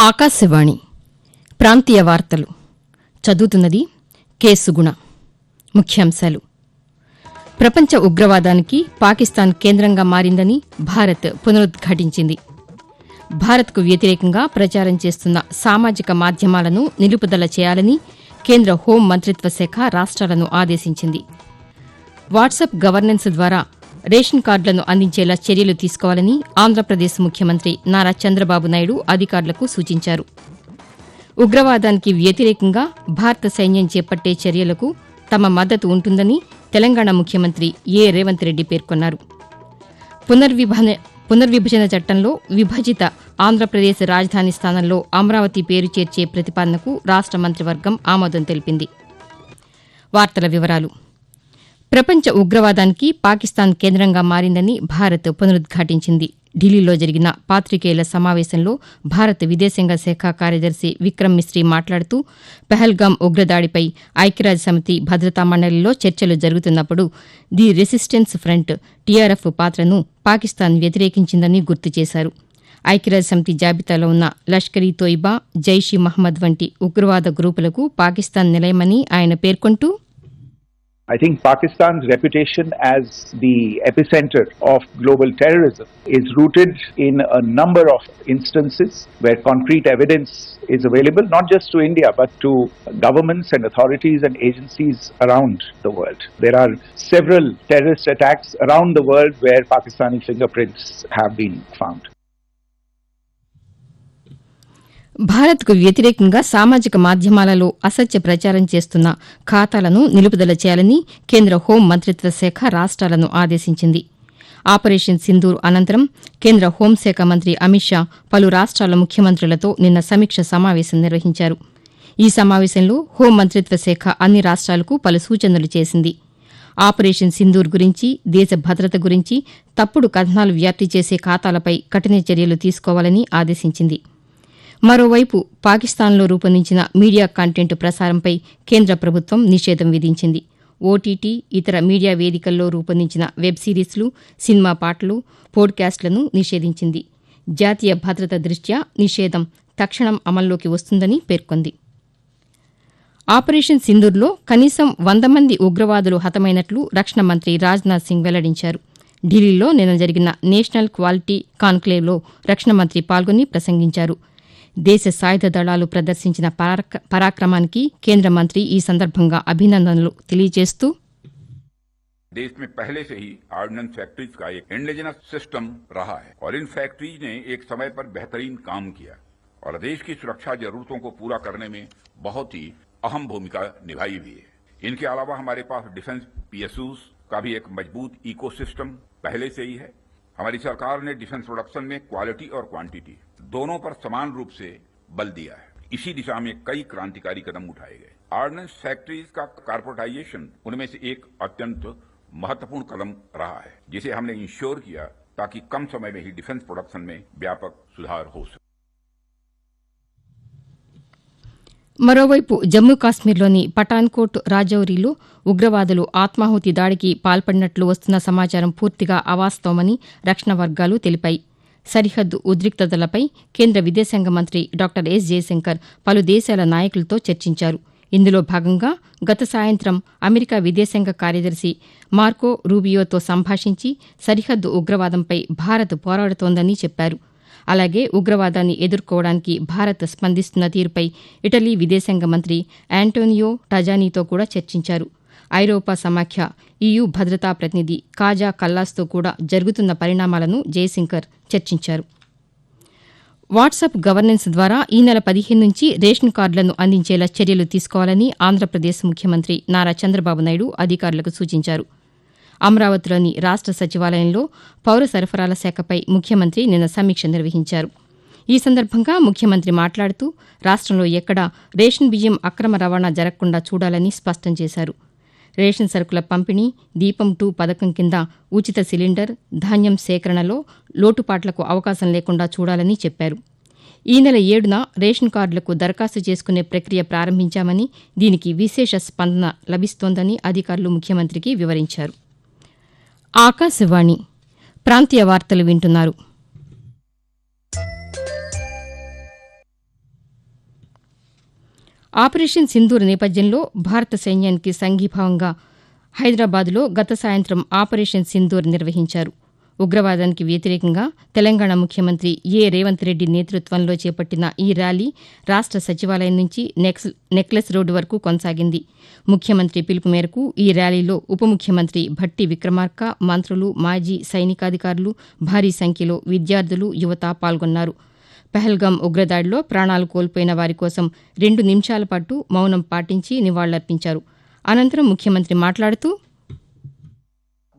ఆకాశవాణి ప్రాంతీయ వార్తలు చదువుతున్నది కె సుగుణ. ముఖ్యాంశాలు: ప్రపంచ ఉగ్రవాదానికి పాకిస్తాన్ కేంద్రంగా మారిందని భారత్ పునరుద్ఘాటించింది. భారత్కు వ్యతిరేకంగా ప్రచారం చేస్తున్న సామాజిక మాధ్యమాలను నిలుపుదల చేయాలని కేంద్ర హోం మంత్రిత్వ శాఖ రాష్ట్రాలను ఆదేశించింది. వాట్సాప్ గవర్నెన్స్ ద్వారా రేషన్ కార్డులను అందించేలా చర్యలు తీసుకోవాలని ఆంధ్రప్రదేశ్ ముఖ్యమంత్రి నారా చంద్రబాబు నాయుడు అధికారులకు సూచించారు. ఉగ్రవాదానికి వ్యతిరేకంగా భారత సైన్యం చేపట్టే చర్యలకు తమ మద్దతు ఉంటుందని తెలంగాణ ముఖ్యమంత్రి ఏ రేవంత్ రెడ్డి పేర్కొన్నారు. పునర్విభజన చట్టంలో విభజిత ఆంధ్రప్రదేశ్ రాజధాని స్థానంలో అమరావతి పేరు చేర్చే ప్రతిపాదనకు రాష్ట మంత్రివర్గం ఆమోదం తెలిపింది. వార్తల వివరాలు: ప్రపంచ ఉగ్రవాదానికి పాకిస్తాన్ కేంద్రంగా మారిందని భారత్ పునరుద్ఘాటించింది. ఢిల్లీలో జరిగిన పాతికేయుల సమావేశంలో భారత విదేశాంగ శాఖ కార్యదర్శి విక్రమ్ మిస్రీ మాట్లాడుతూ, పహల్గాం ఉగ్రదాడిపై ఐక్యరాజ్యసమితి భద్రతా మండలిలో చర్చలు జరుగుతున్నప్పుడు ది రెసిస్టెన్స్ ఫ్రంట్ టీఆర్ఎఫ్ పాత్రను పాకిస్తాన్ వ్యతిరేకించిందని గుర్తు చేశారు. ఐక్యరాజ్యసమితి జాబితాలో ఉన్న లష్కర్ ఈ తోయిబా, జైష్ ఈ మహ్మద్ వంటి ఉగ్రవాద గ్రూపులకు పాకిస్తాన్ నిలయమని ఆయన పేర్కొంటూ, I think Pakistan's reputation as the epicenter of global terrorism is rooted in a number of instances where concrete evidence is available, not just to India, but to governments and authorities and agencies around the world. There are several terrorist attacks around the world where Pakistani fingerprints have been found. భారత్కు వ్యతిరేకంగా సామాజిక మాధ్యమాలలో అసత్య ప్రచారం చేస్తున్న ఖాతాలను నిలుపుదల చేయాలని కేంద్ర హోం మంత్రిత్వ శాఖ రాష్ట్రాలను ఆదేశించింది. ఆపరేషన్ సింధూర్ అనంతరం కేంద్ర హోంశాఖ మంత్రి అమిత్ షా పలు రాష్ట్రాల ముఖ్యమంత్రులతో నిన్న సమీక్ష సమావేశం నిర్వహించారు. ఈ సమావేశంలో హోం మంత్రిత్వ శాఖ అన్ని రాష్ట్రాలకు పలు సూచనలు చేసింది. ఆపరేషన్ సింధూర్ గురించి, దేశ భద్రత గురించి తప్పుడు కథనాలు వ్యాప్తి చేసే ఖాతాలపై కఠిన చర్యలు తీసుకోవాలని ఆదేశించింది. మరోవైపు పాకిస్తాన్లో రూపొందించిన మీడియా కంటెంట్ ప్రసారంపై కేంద్ర ప్రభుత్వం నిషేధం విధించింది. ఓటీటీ, ఇతర మీడియా వేదికల్లో రూపొందించిన వెబ్ సిరీస్లు, సినిమా పాటలు, పోడ్కాస్ట్లను నిషేధించింది. జాతీయ భద్రత దృష్ట్యా నిషేధం తక్షణం అమల్లోకి వస్తుందని పేర్కొంది. ఆపరేషన్ సింధూర్లో కనీసం 100 మంది ఉగ్రవాదులు హతమైనట్లు రక్షణ మంత్రి రాజ్నాథ్ సింగ్ వెల్లడించారు. ఢిల్లీలో నిన్న జరిగిన నేషనల్ క్వాలిటీ కాన్క్లేవ్లో రక్షణ మంత్రి పాల్గొని ప్రసంగించారు. దేశ సాయుధ దళాలు ప్రదర్శించిన పరాక్రమానికి కేంద్ర మంత్రి ఈ సందర్భంగా అభినందనలు తెలియజేస్తూ, देश में पहले से ही ऑर्डिनेंस फैक्ट्रीज का एक इंडिजिनस सिस्टम रहा है और इन फैक्ट्रीज ने एक समय पर बेहतरीन काम किया और देश की सुरक्षा जरूरतों को पूरा करने में बहुत ही अहम भूमिका निभाई हुई है. इनके अलावा हमारे पास डिफेंस पीएसयूज का भी एक मजबूत इकोसिस्टम पहले से ही है. हमारी सरकार ने डिफेंस प्रोडक्शन में क्वालिटी और क्वांटिटी दोनों पर समान रूप से बल दिया है. इसी दिशा में कई क्रांतिकारी कदम उठाए गए. ऑर्डिनेंस फैक्ट्रीज का कॉर्पोरेटाइजेशन उनमें से एक अत्यंत महत्वपूर्ण कदम रहा है, जिसे हमने इंश्योर किया ताकि कम समय में ही डिफेंस प्रोडक्शन में व्यापक सुधार हो सके. మరోవైపు జమ్మూ కాశ్మీర్లోని పఠాన్కోట్, రాజౌరీలో ఉగ్రవాదులు ఆత్మాహుతి దాడికి పాల్పడినట్లు వస్తున్న సమాచారం పూర్తిగా అవాస్తవమని రక్షణ వర్గాలు తెలిపాయి. సరిహద్దు ఉద్రిక్తతలపై కేంద్ర విదేశాంగ మంత్రి డాక్టర్ ఎస్ జయశంకర్ పలు దేశాల నాయకులతో చర్చించారు. ఇందులో భాగంగా గత సాయంత్రం అమెరికా విదేశాంగ కార్యదర్శి మార్కో రూబియోతో సంభాషించి సరిహద్దు ఉగ్రవాదంపై భారత్ పోరాడుతోందని చెప్పారు. అలాగే ఉగ్రవాదాన్ని ఎదుర్కోవడానికి భారత్ స్పందిస్తున్న తీరుపై ఇటలీ విదేశాంగ మంత్రి యాంటోనియో టజానీతో కూడా చర్చించారు. ఐరోపా సమాఖ్య EU భద్రతా ప్రతినిధి కాజా కల్లాస్తో కూడా జరుగుతున్న పరిణామాలను జయశంకర్ చర్చించారు. వాట్సాప్ గవర్నెన్స్ ద్వారా ఈ నెల 15 నుంచి రేషన్ కార్డులను అందించేలా చర్యలు తీసుకోవాలని ఆంధ్రప్రదేశ్ ముఖ్యమంత్రి నారా చంద్రబాబు నాయుడు అధికారులకు సూచించారు. అమరావతిలోని రాష్ట సచివాలయంలో పౌర సరఫరాల శాఖపై ముఖ్యమంత్రి నిన్న సమీక్ష నిర్వహించారు. ఈ సందర్భంగా ముఖ్యమంత్రి మాట్లాడుతూ, రాష్టంలో ఎక్కడా రేషన్ బియ్యం అక్రమ రవాణా జరగకుండా చూడాలని స్పష్టం చేశారు. రేషన్ సరుకుల పంపిణీ, దీపం 2 పథకం కింద ఉచిత సిలిండర్, ధాన్యం సేకరణలో లోటుపాట్లకు అవకాశం లేకుండా చూడాలని చెప్పారు. ఈ నెల 7న రేషన్ కార్డులకు దరఖాస్తు చేసుకునే ప్రక్రియ ప్రారంభించామని, దీనికి విశేష స్పందన లభిస్తోందని అధికారులు ముఖ్యమంత్రికి వివరించారు. ఆకాశవాణి ప్రాంతీయ వార్తలు వింటున్నారు. ఆపరేషన్ సింధూర్ నేపథ్యంలో భారత సైన్యానికి సంఘీభావంగా హైదరాబాద్లో గత సాయంత్రం ఆపరేషన్ సింధూర్ నిర్వహించారు. ఉగ్రవాదానికి వ్యతిరేకంగా తెలంగాణ ముఖ్యమంత్రి రేవంత్ రెడ్డి నేతృత్వంలో చేపట్టిన ఈ ర్యాలీ రాష్ట సచివాలయం నుంచి నెక్లెస్ రోడ్డు వరకు కొనసాగింది. ముఖ్యమంత్రి పిలుపు మేరకు ఈ ర్యాలీలో ఉప ముఖ్యమంత్రి భట్టి విక్రమార్క, మంత్రులు, మాజీ సైనికాధికారులు, భారీ సంఖ్యలో విద్యార్థులు, యువత పాల్గొన్నారు. పహల్గాం ఉగ్రదాడిలో ప్రాణాలు కోల్పోయిన వారి కోసం 2 నిమిషాల పాటు మౌనం పాటించి నివాళులర్పించారు. అనంతరం ముఖ్యమంత్రి మాట్లాడుతూ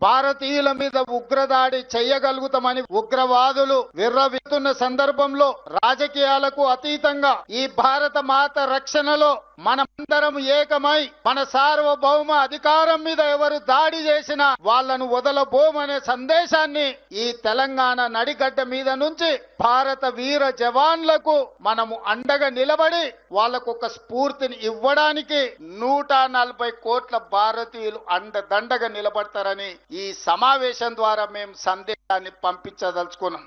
భారతీయుల మీద ఉగ్రదాడి చేయగలుగుతామని ఉగ్రవాదులు విర్రవీగుతున్న సందర్భంలో రాజకీయాలకు అతీతంగా ఈ భారత మాత రక్షణలో మనమందరం ఏకమై మన సార్వభౌమ అధికారం మీద ఎవరు దాడి చేసినా వాళ్లను వదలబోమనే సందేశాన్ని ఈ తెలంగాణ నడిగడ్డ మీద నుంచి భారత వీర జవాన్లకు మనము అండగా నిలబడి వాళ్లకు ఒక స్ఫూర్తిని ఇవ్వడానికి 140 కోట్ల భారతీయులు అండదండగా నిలబడతారని ఈ సమావేశం ద్వారా మేము సందేశాన్ని పంపించదలుచుకున్నాం.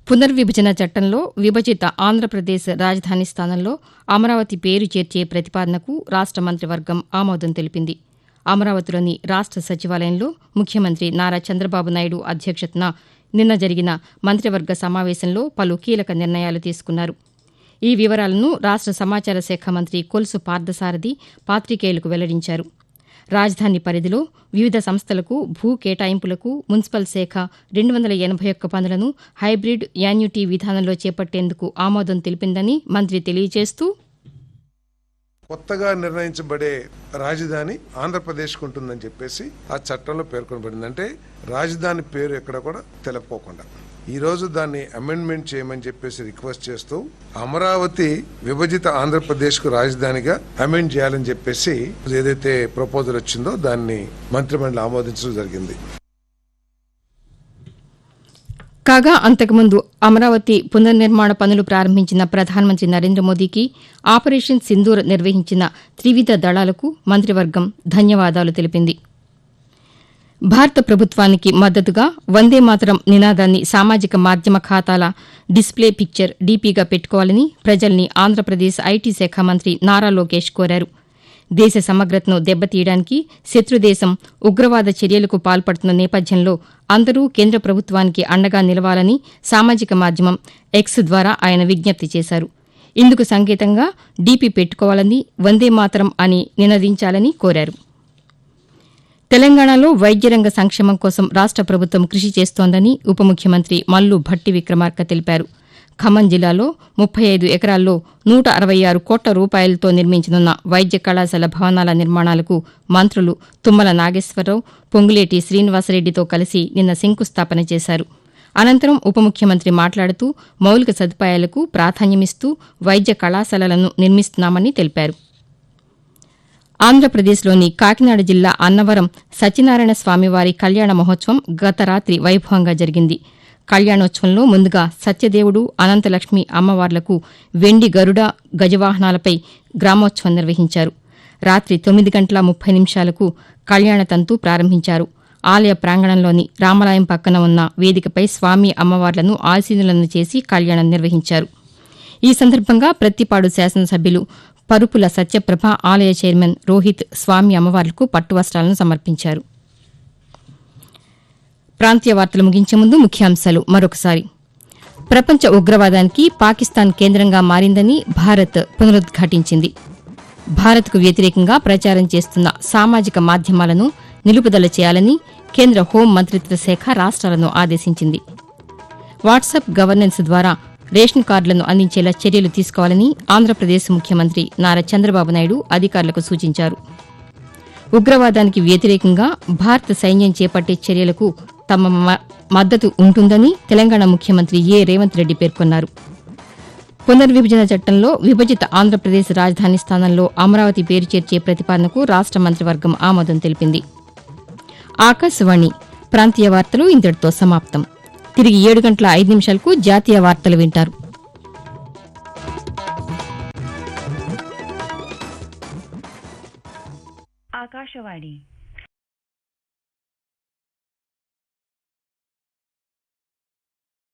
పునర్విభజన చట్టంలో విభజిత ఆంధ్రప్రదేశ్ రాజధాని స్థానంలో అమరావతి పేరు చేర్చే ప్రతిపాదనకు రాష్ట మంత్రివర్గం ఆమోదం తెలిపింది. అమరావతిలోని రాష్ట సచివాలయంలో ముఖ్యమంత్రి నారా చంద్రబాబు నాయుడు అధ్యక్షతన నిన్న జరిగిన మంత్రివర్గ సమావేశంలో పలు కీలక నిర్ణయాలు తీసుకున్నారు. ఈ వివరాలను రాష్ట సమాచార శాఖ మంత్రి కొలుసు పార్థసారథి పాతికేయులకు వెల్లడించారు. రాజధాని పరిధిలో వివిధ సంస్థలకు భూ కేటాయింపులకు మున్సిపల్ శాఖ 281 పనులను హైబ్రిడ్ యాన్యుటీ విధానంలో చేపట్టేందుకు ఆమోదం తెలిపిందని మంత్రి తెలియజేస్తూ కొత్తగా నిర్ణయించబడే రాజధాని ఆంధ్రప్రదేశ్కు ఉంటుందని చెప్పేసి ఆ చట్టంలో పేర్కొనబడింది. అంటే రాజధాని పేరు ఎక్కడ కూడా తెలపకుండా ఈ రోజు దాన్ని అమెండ్మెంట్ చేయమని చెప్పేసి రిక్వెస్ట్ చేస్తూ అమరావతి విభజిత ఆంధ్రప్రదేశ్ కు రాజధానిగా అమెండ్ చేయాలని చెప్పేసి ఏదైతే ప్రపోజల్ వచ్చిందో దాన్ని మంత్రిమండలి ఆమోదించడం జరిగింది. కాగా అంతకుముందు అమరావతి పునర్నిర్మాణ పనులు ప్రారంభించిన ప్రధానమంత్రి నరేంద్ర మోదీకి ఆపరేషన్ సింధూర్ నిర్వహించిన త్రివిధ దళాలకు మంత్రివర్గం ధన్యవాదాలు తెలిపింది. భారత ప్రభుత్వానికి మద్దతుగా వందేమాతరం నినాదాన్ని సామాజిక మాధ్యమ ఖాతాల డిస్ప్లే పిక్చర్ డీపీగా పెట్టుకోవాలని ప్రజల్ని ఆంధ్రప్రదేశ్ ఐటీ శాఖ మంత్రి నారా లోకేష్ కోరారు. దేశ సమగ్రతను దెబ్బతీయడానికి శత్రుదేశం ఉగ్రవాద చర్యలకు పాల్పడుతున్న నేపథ్యంలో అందరూ కేంద్ర ప్రభుత్వానికి అండగా నిలవాలని సామాజిక మాధ్యమం ఎక్స్ ద్వారా ఆయన విజ్ఞప్తి చేశారు. ఇందుకు సంకేతంగా డీపీ పెట్టుకోవాలని, వందేమాతరం అని నినదించాలని కోరారు. తెలంగాణలో వైద్యరంగ సంక్షేమం కోసం రాష్ట ప్రభుత్వం కృషి చేస్తోందని ఉప ముఖ్యమంత్రి మల్లు భట్టి విక్రమార్క తెలిపారు. ఖమ్మం జిల్లాలో 35 ఎకరాల్లో 166 కోట్ల రూపాయలతో నిర్మించనున్న వైద్య కళాశాల భవనాల నిర్మాణాలకు మంత్రులు తుమ్మల నాగేశ్వరరావు, పొంగులేటి శ్రీనివాసరెడ్డితో కలిసి నిన్న శంకుస్థాపన చేశారు. అనంతరం ఉప ముఖ్యమంత్రి మాట్లాడుతూ మౌలిక సదుపాయాలకు ప్రాధాన్యమిస్తూ వైద్య కళాశాలలను నిర్మిస్తున్నామని తెలిపారు. ఆంధ్రప్రదేశ్లోని కాకినాడ జిల్లా అన్నవరం సత్యనారాయణ స్వామివారి కళ్యాణ మహోత్సవం గత రాత్రి వైభవంగా జరిగింది. కళ్యాణోత్సవంలో ముందుగా సత్యదేవుడు, అనంతలక్ష్మి అమ్మవార్లకు వెండి గరుడ, గజవాహనాలపై గ్రామోత్సవం నిర్వహించారు. రాత్రి 9:30 కళ్యాణ తంతు ప్రారంభించారు. ఆలయ ప్రాంగణంలోని రామాలయం పక్కన ఉన్న వేదికపై స్వామి అమ్మవార్లను ఆసీనులను చేసి కళ్యాణం నిర్వహించారు. ఈ సందర్భంగా ప్రత్తిపాడు శాసనసభ్యులు పరుపుల సత్యప్రభ, ఆలయ చైర్మన్ రోహిత్ స్వామి అమ్మవార్లకు పట్టు వస్త్రాలను సమర్పించారు. ప్రాంతీయ వార్తలు ముగించే ముందు ముఖ్యాంశాలు మరొకసారి. ప్రపంచ ఉగ్రవాదానికి పాకిస్తాన్ కేంద్రంగా మారిందని భారత్ పునరుద్ఘాటించింది. భారత్కు వ్యతిరేకంగా ప్రచారం చేస్తున్న సామాజిక మాధ్యమాలను నిలుపుదల చేయాలని కేంద్ర హోం మంత్రిత్వ శాఖ రాష్ట్రాలను ఆదేశించింది. వాట్సాప్ గవర్నెన్స్ ద్వారా రేషన్ కార్డులను అందించేలా చర్యలు తీసుకోవాలని ఆంధ్రప్రదేశ్ ముఖ్యమంత్రి నారా చంద్రబాబు నాయుడు అధికారులకు సూచించారు. ఉగ్రవాదానికి వ్యతిరేకంగా భారత సైన్యం చేపట్టే చర్యలకు తమ మద్దతు ఉంటుందని తెలంగాణ ముఖ్యమంత్రి రేవంత్ రెడ్డి పేర్కొన్నారు. పునర్విభజన చట్టంలో విభజిత ఆంధ్రప్రదేశ్ రాజధాని స్థానంలో అమరావతి పేరు చేర్చే ప్రతిపాదనకు రాష్ట మంత్రివర్గం ఆమోదం తెలిపింది. ఆకాశవాణి ప్రాంతీయ వార్తలు ఇంతటితో సమాప్తం. తిరిగి 7:05 జాతీయ వార్తలు వింటారు. ఆకాశవాణి